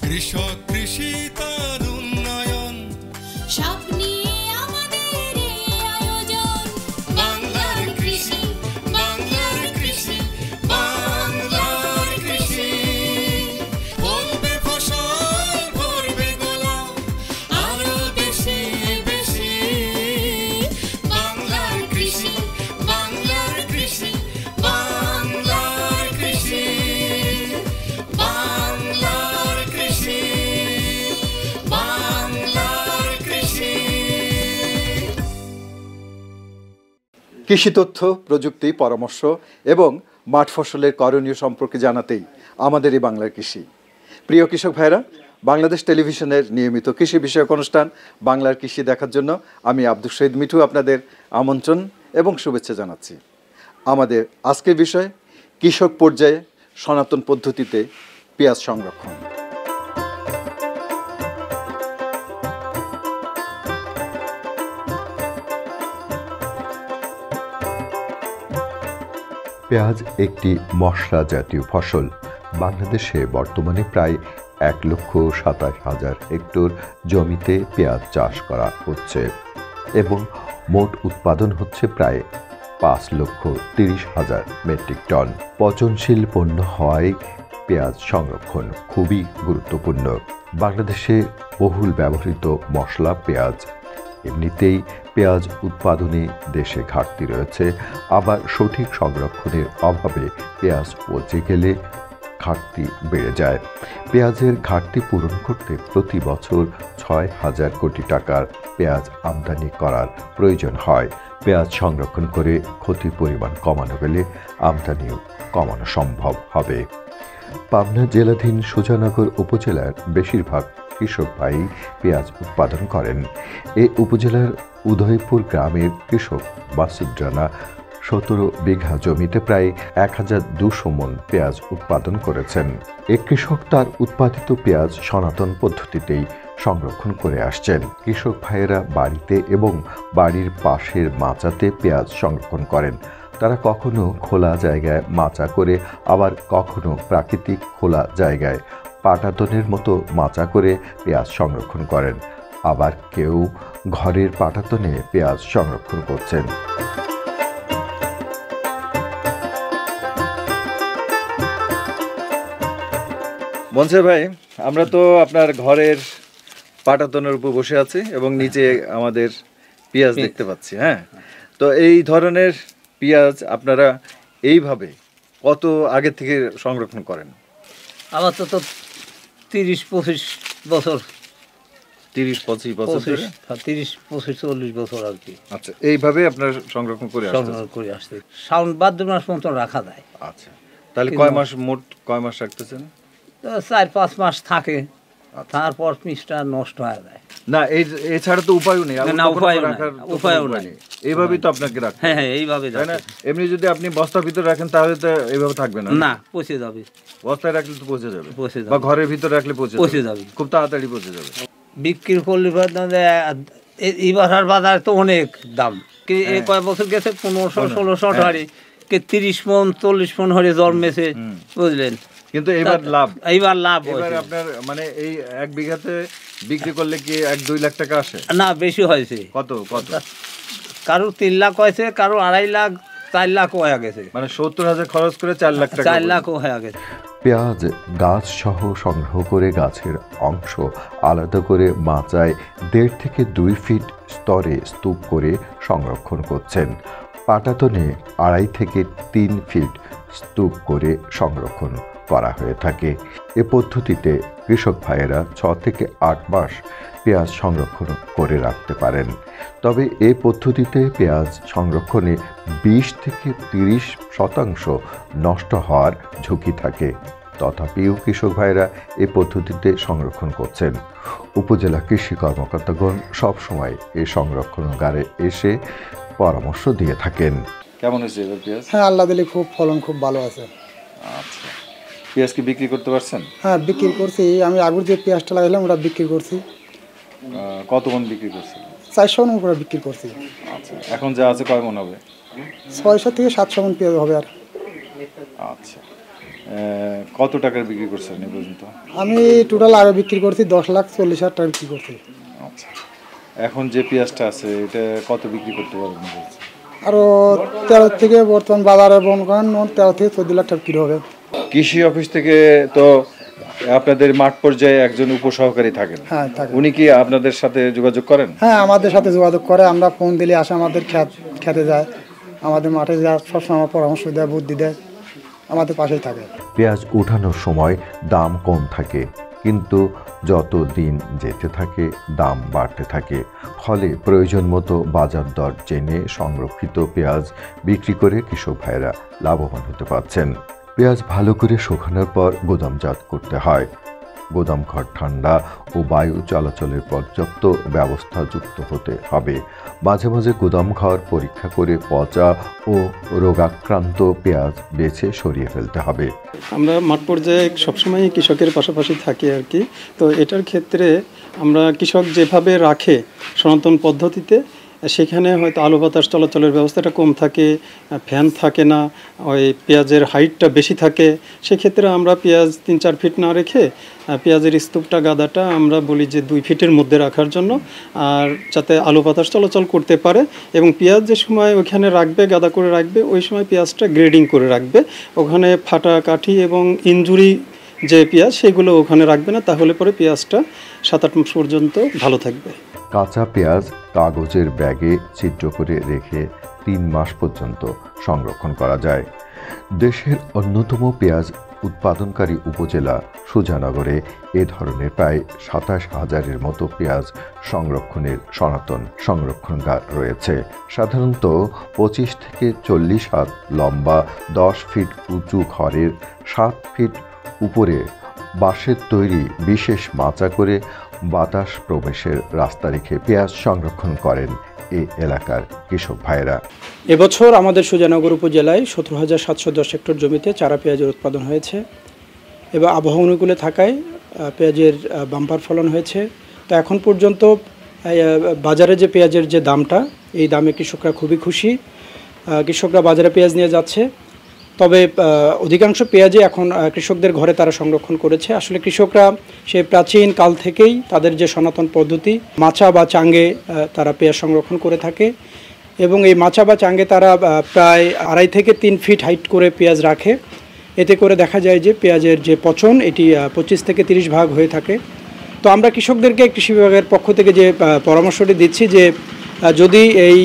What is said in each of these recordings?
কৃষক কৃষি তার উন্নয়ন সব নিয়ে আমাদের এই আয়োজন। বাংলার কৃষি, বাংলার কৃষি, বাংলার কৃষি। ফলবে ফসল, ভরবে গোলা, আরো বেশি বেশি। বাংলার কৃষি, বাংলার কৃষি, বাংলার কৃষি, বাংলার কৃষি, বাংলার কৃষি। কৃষি তথ্য, প্রযুক্তি, পরামর্শ এবং মাঠ ফসলের করণীয় সম্পর্কে জানাতেই আমাদের এই বাংলার কৃষি। প্রিয় কৃষক ভাইরা, বাংলাদেশ টেলিভিশনের নিয়মিত কৃষি বিষয়ক অনুষ্ঠান বাংলার কৃষি দেখার জন্য আমি আব্দুল শহীদ মিঠু আপনাদের আমন্ত্রণ এবং শুভেচ্ছা জানাচ্ছি। আমাদের আজকের বিষয় কৃষক পর্যায়ে সনাতন পদ্ধতিতে পেঁয়াজ সংরক্ষণ। পেঁয়াজ একটি মশলা জাতীয় ফসল। বাংলাদেশে বর্তমানে প্রায় 1,27,000 হেক্টর জমিতে পেঁয়াজ চাষ করা হচ্ছে এবং মোট উৎপাদন হচ্ছে প্রায় 5,30,000 মেট্রিক টন। পচনশীল পণ্য হওয়ায় পেঁয়াজ সংরক্ষণ খুবই গুরুত্বপূর্ণ। বাংলাদেশে বহুল ব্যবহৃত মশলা পেঁয়াজ। এমনিতেই পেঁয়াজ উৎপাদনে দেশে ঘাটতি রয়েছে, আবার সঠিক সংরক্ষণের অভাবে পেঁয়াজ পচে গেলে ঘাটতি বেড়ে যায়। পেঁয়াজের ঘাটতি পূরণ করতে প্রতি বছর 6,000 কোটি টাকার পেঁয়াজ আমদানি করার প্রয়োজন হয়। পেঁয়াজ সংরক্ষণ করে ক্ষতির পরিমাণ কমানো গেলে আমদানিও কমানো সম্ভব হবে। পাবনা জেলাধীন সুজানগর উপজেলার বেশিরভাগ কৃষক ভাই পেঁয়াজ উৎপাদন করেন। এ উপজেলার উদয়পুর গ্রামের কৃষক মাসুদ রানা 17 বিঘা জমিতে প্রায় 1,200 মণ পেঁয়াজ উৎপাদন করেছেন। এ কৃষক তার উৎপাদিত পেঁয়াজ সনাতন পদ্ধতিতেই সংরক্ষণ করে আসছেন। কৃষক ভাইয়েরা বাড়িতে এবং বাড়ির পাশের মাচাতে পেঁয়াজ সংরক্ষণ করেন। তারা কখনো খোলা জায়গায় মাচা করে, আবার কখনো প্রাকৃতিক খোলা জায়গায় পাটাতনের মতো মাচা করে পেঁয়াজ সংরক্ষণ করেন। আবার কেউ ঘরের পাটাতনে পেঁয়াজ সংরক্ষণ করছেন। মনসুর ভাই, আমরা তো আপনার ঘরের পাটাতনের উপর বসে আছি এবং নিচে আমাদের পেঁয়াজ দেখতে পাচ্ছি। হ্যাঁ, তো এই ধরনের পেঁয়াজ আপনারা এইভাবে কত আগে থেকে সংরক্ষণ করেন? আমার তো 30-25 বছর, 30-25 বছর, 30-25-40 বছর আর কি। আচ্ছা, এইভাবে আপনার সংরক্ষণ করে সংরক্ষণ করে আসছে। শ্রাবণ ভাদ্র মাস পর্যন্ত রাখা যায়। আচ্ছা, তাহলে কয় মাস, মোট কয় মাস রাখতেছেন? 4-5 মাস থাকে, তারপর পিসটা নষ্ট হয়ে যায়। না, এছাড়া তো উপায়ও নেই। না, উপায়ও নাই। এইভাবেই তো আপনাকে রাখতে। হ্যাঁ হ্যাঁ, এইভাবে তাই না? এমনি যদি আপনি বস্তার ভিতরে রাখেন তাহলে তো এইভাবে থাকবে না। না, পচে যাবে। বস্তায় রাখলে তো পচে যাবে, পচে যাবে। বা ঘরের ভিতরে রাখলে পচে যাবে, খুব তাড়াতাড়ি পচে যাবে। বিক্রি করলে এবার বাজার তো অনেক দাম। এই কয়েক বছর গেছে 1500-1600 টাকা, 30 মণ 40 মণ হরে জন্মেছে, বুঝলেন। কিন্তু এইবার লাভ, এবার আপনার মানে এই 1 বিঘাতে বিক্রি করলে কি 1-2 লাখ টাকা আসে? না, বেশি হয়েছে। কত? কারো 3 লাখ হয়েছে, কারো 2.5 লাখ, 4 লাখ হয়ে গেছে। মানে 70,000 খরচ করে 4 লাখ টাকা, 4 লাখ হয়ে গেছে। পেঁয়াজ গাছ সহ সংগ্রহ করে গাছের অংশ আলাদা করে মাচায় 1.5 থেকে 2 ফিট স্তরে স্তূপ করে সংরক্ষণ করছেন। পাটাতনে 2.5 থেকে 3 ফিট স্তূপ করে সংরক্ষণ করা হয়ে থাকে। এ পদ্ধতিতে কৃষক ভাইয়েরা 6 থেকে 8 মাস পেঁয়াজ সংরক্ষণ করে রাখতে পারেন। তবে এ পদ্ধতিতে পেঁয়াজ সংরক্ষণে 20 থেকে 30% নষ্ট হওয়ার ঝুঁকি থাকে। তথাপিও কৃষক ভাইয়েরা এ পদ্ধতিতে সংরক্ষণ করছেন। উপজেলা কৃষি কর্মকর্তাগণ সবসময় এই সংরক্ষণাগারে এসে পরামর্শ দিয়ে থাকেন। কেমন হয়েছে এবার পেঁয়াজ? হ্যাঁ, আল্লাহ দিলে খুব ফলন খুব ভালো আছে। আচ্ছা, পেঁয়াজ কি বিক্রি করতে পারছেন? হ্যাঁ, বিক্রি করছি। আমি আগুর যে পেঁয়াজটা লাগাইলাম ওটা বিক্রি করছি। কত মণ বিক্রি করছেন? 400 মণ করে বিক্রি করছি। আচ্ছা, এখন যা আছে কয় মণ হবে? 600 থেকে 700 মণ পেঁয়াজ হবে। আর আচ্ছা, কত টাকার বিক্রি করছেন এই পর্যন্ত? আমি টোটাল আগে বিক্রি করছি 10,40,000 টাকা বিক্রি করছি। আচ্ছা, এখন যে পেঁয়াজটা আছে এটা কত বিক্রি করতে পারবেন? আরও 13 থেকে বর্তমান বাজারে মনে করেন 13 থেকে 14 লাখ টাকা বিক্রি হবে। কৃষি অফিস থেকে তো আপনাদের মাঠ পর্যায়ে একজন উপসহকারী থাকেন, হ্যাঁ থাকে। উনি কি আপনাদের সাথে যোগাযোগ করেন? হ্যাঁ আমাদের সাথে যোগাযোগ করে, আমরা ফোন দিলে আসে, আমাদের খেতে যায়, আমাদের মাঠে যায়, সবসময় আমার পরামর্শ দেয়, বুদ্ধি দেয়, আমাদের পাশেই থাকে। পেঁয়াজ ওঠানোর সময় দাম কম থাকে, কিন্তু যত দিন যেতে থাকে দাম বাড়তে থাকে। ফলে প্রয়োজন মতো বাজার দর জেনে সংরক্ষিত পেঁয়াজ বিক্রি করে কৃষক ভাইয়েরা লাভবান হতে পারছেন। পেঁয়াজ ভালো করে শুকানোর পর গোদামজাত করতে হয়। গোদামঘর ঠান্ডা ও বায়ু চলাচলের পর্যাপ্ত ব্যবস্থা যুক্ত হতে হবে। মাঝে মাঝে গোদামঘর পরীক্ষা করে পচা ও রোগাক্রান্ত পেঁয়াজ বেছে সরিয়ে ফেলতে হবে। আমরা মাঠ পর্যায়ে সবসময় কৃষকের পাশাপাশি থাকি আর কি। তো এটার ক্ষেত্রে আমরা কৃষক যেভাবে রাখে সনাতন পদ্ধতিতে, সেখানে হয়তো আলো বাতাস চলাচলের ব্যবস্থাটা কম থাকে, ফ্যান থাকে না, ওই পেঁয়াজের হাইটটা বেশি থাকে। সেক্ষেত্রে আমরা পেঁয়াজ 3-4 ফিট না রেখে পেঁয়াজের স্তূপটা গাদাটা আমরা বলি যে 2 ফিটের মধ্যে রাখার জন্য, আর যাতে আলো বাতাস চলাচল করতে পারে। এবং পেঁয়াজ যে সময় ওইখানে রাখবে, গাদা করে রাখবে, ওই সময় পেঁয়াজটা গ্রেডিং করে রাখবে। ওখানে ফাটা কাঠি এবং ইনজুরি যে পেঁয়াজ সেগুলো ওখানে রাখবে না, তাহলে পরে পেঁয়াজটা 7-8 মাস পর্যন্ত ভালো থাকবে। কাঁচা পেঁয়াজ কাগজের ব্যাগে ছিদ্র করে রেখে 3 মাস পর্যন্ত সংরক্ষণ করা যায়। দেশের অন্যতম পেঁয়াজ উৎপাদনকারী উপজেলা সুজানগরে এ ধরনের প্রায় 27,000-এর মতো পেঁয়াজ সংরক্ষণের সনাতন সংরক্ষণগার রয়েছে। সাধারণত 25 থেকে 40 হাত লম্বা 10 ফিট উঁচু ঘরের 7 ফিট উপরে বাঁশের তৈরি বিশেষ মাচা করে বাতাস প্রবেশের রাস্তা রেখে পেঁয়াজ সংরক্ষণ করেন এই এলাকার কৃষক ভাইয়েরা। এবছর আমাদের সুজানগর উপজেলায় 17,710 হেক্টর জমিতে চারা পেঁয়াজের উৎপাদন হয়েছে এবং আবহাওয়া অনুকূলে থাকায় পেঁয়াজের বাম্পার ফলন হয়েছে। তো এখন পর্যন্ত বাজারে যে পেঁয়াজের যে দামটা, এই দামে কৃষকরা খুবই খুশি। কৃষকরা বাজারে পেঁয়াজ নিয়ে যাচ্ছে, তবে অধিকাংশ পেঁয়াজে এখন কৃষকদের ঘরে তারা সংরক্ষণ করেছে। আসলে কৃষকরা সেই প্রাচীন কাল থেকেই তাদের যে সনাতন পদ্ধতি মাচা বা চাঙ্গে তারা পেঁয়াজ সংরক্ষণ করে থাকে, এবং এই মাচা বা চাঙ্গে তারা প্রায় 2.5 থেকে 3 ফিট হাইট করে পেঁয়াজ রাখে। এতে করে দেখা যায় যে পেঁয়াজের যে পচন এটি 25 থেকে 30 ভাগ হয়ে থাকে। তো আমরা কৃষকদেরকে কৃষি বিভাগের পক্ষ থেকে যে পরামর্শটি দিচ্ছি যে যদি এই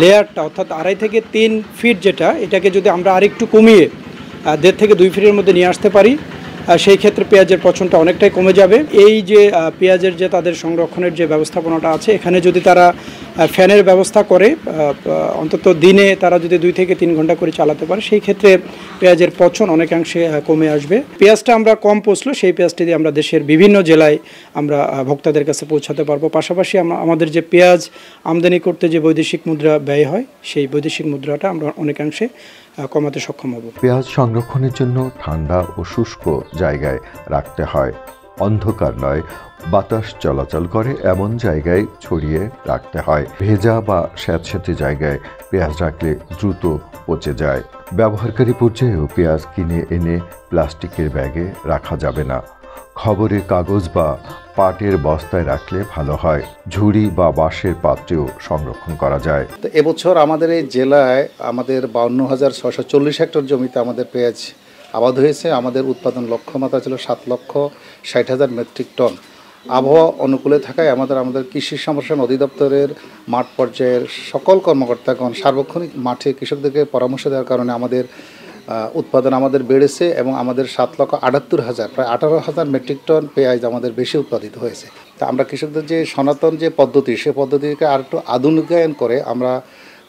লেয়ারটা অর্থাৎ 2.5 থেকে 3 ফিট যেটা, এটাকে যদি আমরা আরেকটু কমিয়ে 1.5 থেকে 2 ফিটের মধ্যে নিয়ে আসতে পারি, সেই ক্ষেত্রে পেঁয়াজের পচনটা অনেকটাই কমে যাবে। এই যে পেঁয়াজের যে তাদের সংরক্ষণের যে ব্যবস্থাপনাটা আছে, এখানে যদি তারা ফ্যানের ব্যবস্থা করে অন্তত দিনে তারা যদি 2 থেকে 3 ঘন্টা করে চালাতে পারে, সেই ক্ষেত্রে পেঁয়াজের পচন অনেকাংশে কমে আসবে। পেঁয়াজটা আমরা কম পচলো, সেই পেঁয়াজটি দিয়ে আমরা দেশের বিভিন্ন জেলায় আমরা ভোক্তাদের কাছে পৌঁছাতে পারবো। পাশাপাশি আমাদের যে পেঁয়াজ আমদানি করতে যে বৈদেশিক মুদ্রা ব্যয় হয়, সেই বৈদেশিক মুদ্রাটা আমরা অনেকাংশে কমাতে সক্ষম হব। পেঁয়াজ সংরক্ষণের জন্য ঠান্ডা ও শুষ্ক জায়গায় রাখতে হয়। অন্ধকার নয়, বাতাস চলাচল করে এমন জায়গায় ছড়িয়ে রাখতে হয়। ভেজা বা স্যাঁতস্যাঁতে জায়গায় পেঁয়াজ রাখলে দ্রুত পচে যায়। ব্যবহারকারী পর্যায়েও পেঁয়াজ কিনে এনে প্লাস্টিকের ব্যাগে রাখা যাবে না। খবরের কাগজ বা পাটের বস্তায় রাখলে ভালো হয়। ঝুড়ি বা বাঁশের পাত্রেও সংরক্ষণ করা যায়। তো এবছর আমাদের এই জেলায় আমাদের 52,640 হেক্টর জমিতে আমাদের পেঁয়াজ আবাদ হয়েছে। আমাদের উৎপাদন লক্ষ্যমাত্রা ছিল 7,60,000 মেট্রিক টন। আবহাওয়া অনুকূলে থাকায় আমাদের কৃষি সম্প্রসারণ অধিদপ্তরের মাঠ পর্যায়ের সকল কর্মকর্তাগণ সার্বক্ষণিক মাঠে কৃষকদেরকে পরামর্শ দেওয়ার কারণে আমাদের উৎপাদন আমাদের বেড়েছে এবং আমাদের 7,78,000 প্রায় 18,000 মেট্রিক টন পেঁয়াজ আমাদের বেশি উৎপাদিত হয়েছে। তা আমরা কৃষকদের যে সনাতন যে পদ্ধতি, সে পদ্ধতিকে আর একটু আধুনিকায়ন করে আমরা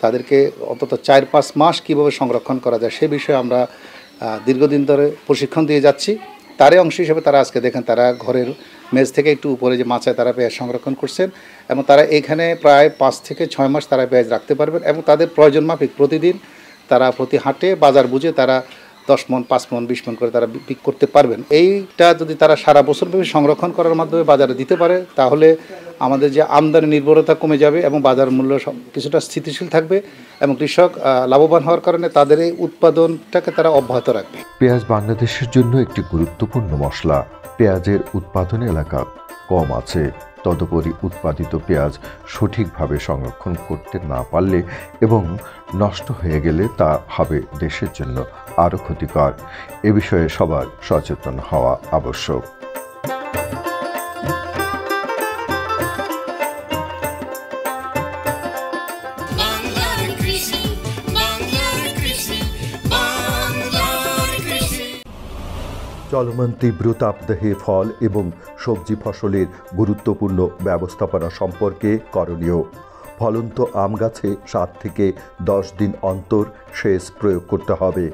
তাদেরকে অন্তত 4-5 মাস কীভাবে সংরক্ষণ করা যায় সে বিষয়ে আমরা দীর্ঘদিন ধরে প্রশিক্ষণ দিয়ে যাচ্ছি। তারই অংশ হিসেবে তারা আজকে দেখেন তারা ঘরের মেজ থেকে একটু উপরে যে মাচায় তারা পেঁয়াজ সংরক্ষণ করছেন এবং তারা এইখানে প্রায় 5 থেকে 6 মাস তারা পেঁয়াজ রাখতে পারবেন এবং তাদের প্রয়োজন মাফিক প্রতিদিন তারা প্রতি হাটে বাজার বুঝে তারা 10 মণ 5 মণ 20 মণ করে তারা বিক্রি করতে পারবেন। এইটা যদি তারা সারা বছরব্যাপী সংরক্ষণ করার মাধ্যমে বাজারে দিতে পারে তাহলে আমাদের যে আমদানি নির্ভরতা কমে যাবে এবং বাজার মূল্য কিছুটা স্থিতিশীল থাকবে এবং কৃষক লাভবান হওয়ার কারণে তাদের এই উৎপাদনটাকে তারা অব্যাহত রাখবে। পেঁয়াজ বাংলাদেশের জন্য একটি গুরুত্বপূর্ণ মশলা। পেঁয়াজের উৎপাদন এলাকা কম আছে, তদুপরি উৎপাদিত পেঁয়াজ সঠিকভাবে সংরক্ষণ করতে না পারলে এবং নষ্ট হয়ে গেলে তা হবে দেশের জন্য আরও ক্ষতিকর। এ বিষয়ে সবার সচেতন হওয়া আবশ্যক। বাংলার কৃষি, বাংলার কৃষি, বাংলার কৃষি। চলমান তীব্র তাপদাহে ফল এবং সবজি ফসলের গুরুত্বপূর্ণ ব্যবস্থাপনা সম্পর্কে করণীয়। ফলন্ত আম গাছে 7 থেকে 10 দিন অন্তর সেচ প্রয়োগ করতে হবে,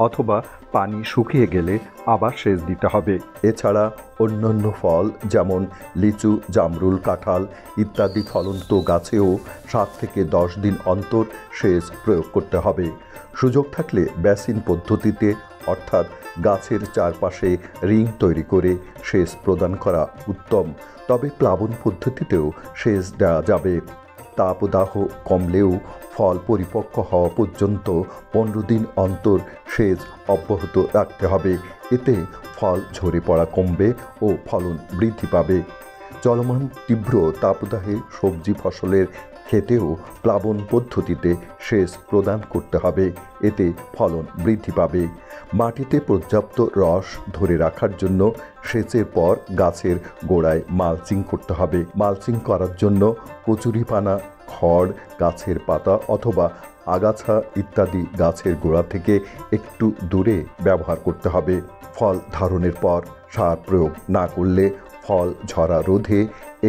অথবা পানি শুকিয়ে গেলে আবার সেচ দিতে হবে। এছাড়া অন্যান্য ফল যেমন লিচু, জামরুল, কাঁঠাল ইত্যাদি ফলন্ত গাছেও 7 থেকে 10 দিন অন্তর সেচ প্রয়োগ করতে হবে। সুযোগ থাকলে বেসিন পদ্ধতিতে অর্থাৎ গাছের চারপাশে রিং তৈরি করে সেচ প্রদান করা উত্তম, তবে প্লাবন পদ্ধতিতেও সেচ দেওয়া যাবে। তাপদাহ কমলেও ফল পরিপক্ক হওয়া পর্যন্ত 15 দিন অন্তর সেচ অব্যাহত রাখতে হবে। এতে ফল ঝরে পড়া কমবে ও ফলন বৃদ্ধি পাবে। চলমান তীব্র তাপদাহে সবজি ফসলের ক্ষেতেও প্লাবন পদ্ধতিতে সেচ প্রদান করতে হবে, এতে ফলন বৃদ্ধি পাবে। মাটিতে পর্যাপ্ত রস ধরে রাখার জন্য সেচের পর গাছের গোড়ায় মালচিং করতে হবে। মালচিং করার জন্য কচুরিপানা, খড়, গাছের পাতা অথবা আগাছা ইত্যাদি গাছের গোড়া থেকে একটু দূরে ব্যবহার করতে হবে। ফল ধারণের পর সার প্রয়োগ না করলে ফল ঝরা রোধে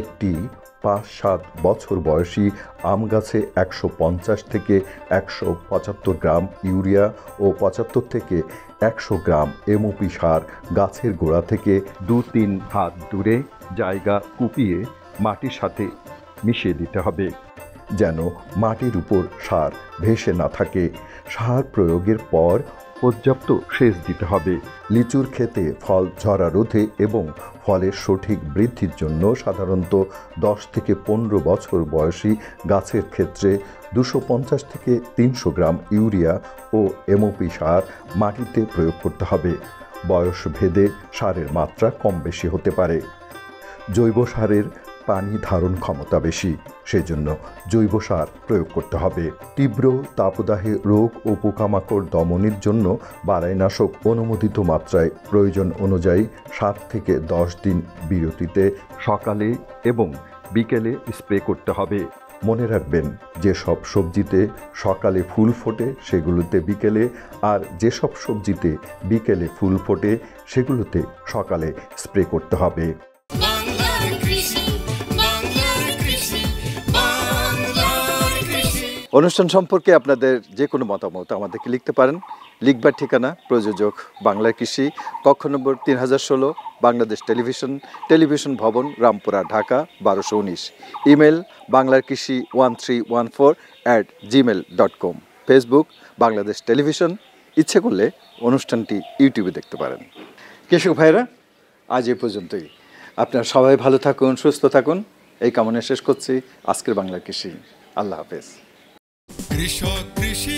একটি 5-7 বছর বয়সী আম গাছে 150 থেকে 175 গ্রাম ইউরিয়া ও 75 থেকে 100 গ্রাম এমওপি সার গাছের গোড়া থেকে 2-3 হাত দূরে জায়গা কুপিয়ে মাটির সাথে মিশিয়ে দিতে হবে, যেন মাটির উপর সার ভেসে না থাকে। সার প্রয়োগের পর পর্যাপ্ত সেচ দিতে হবে। লিচুর ক্ষেতে ফল ঝরা রোধে এবং ফলের সঠিক বৃদ্ধির জন্য সাধারণত 10 থেকে 15 বছর বয়সী গাছের ক্ষেত্রে 250 থেকে 300 গ্রাম ইউরিয়া ও এমওপি সার মাটিতে প্রয়োগ করতে হবে। বয়স ভেদে সারের মাত্রা কম বেশি হতে পারে। জৈব সারের পানি ধারণ ক্ষমতা বেশি, সেজন্য জৈব সার প্রয়োগ করতে হবে। তীব্র তাপদাহে রোগ ও পোকামাকড় দমনের জন্য বালাইনাশক অনুমোদিত মাত্রায় প্রয়োজন অনুযায়ী 7 থেকে 10 দিন বিরতিতে সকালে এবং বিকেলে স্প্রে করতে হবে। মনে রাখবেন, যেসব সবজিতে সকালে ফুল ফোটে সেগুলোতে বিকেলে, আর যেসব সবজিতে বিকেলে ফুল ফোটে সেগুলোতে সকালে স্প্রে করতে হবে। বাংলার কৃষি, বাংলার কৃষি, বাংলার কৃষি। অনুষ্ঠান সম্পর্কে আপনাদের যে কোনো মতামত আমাদেরকে লিখতে পারেন। লিখবার ঠিকানা প্রযোজক বাংলার কৃষি, কক্ষ নম্বর 3016, বাংলাদেশ টেলিভিশন ভবন, রামপুরা, ঢাকা 1219। ইমেল বাংলার কৃষি 1314@gmail.com। Facebook Bangladesh television. ইচ্ছে করলে অনুষ্ঠানটি ইউটিউবে দেখতে পারেন। কৃষক ভাইরা, আজ এ পর্যন্তই। আপনারা সবাই ভালো থাকুন, সুস্থ থাকুন, এই কামনা শেষ করছি আজকের বাংলার কৃষি। আল্লাহ হাফেজ। কৃষক কৃষি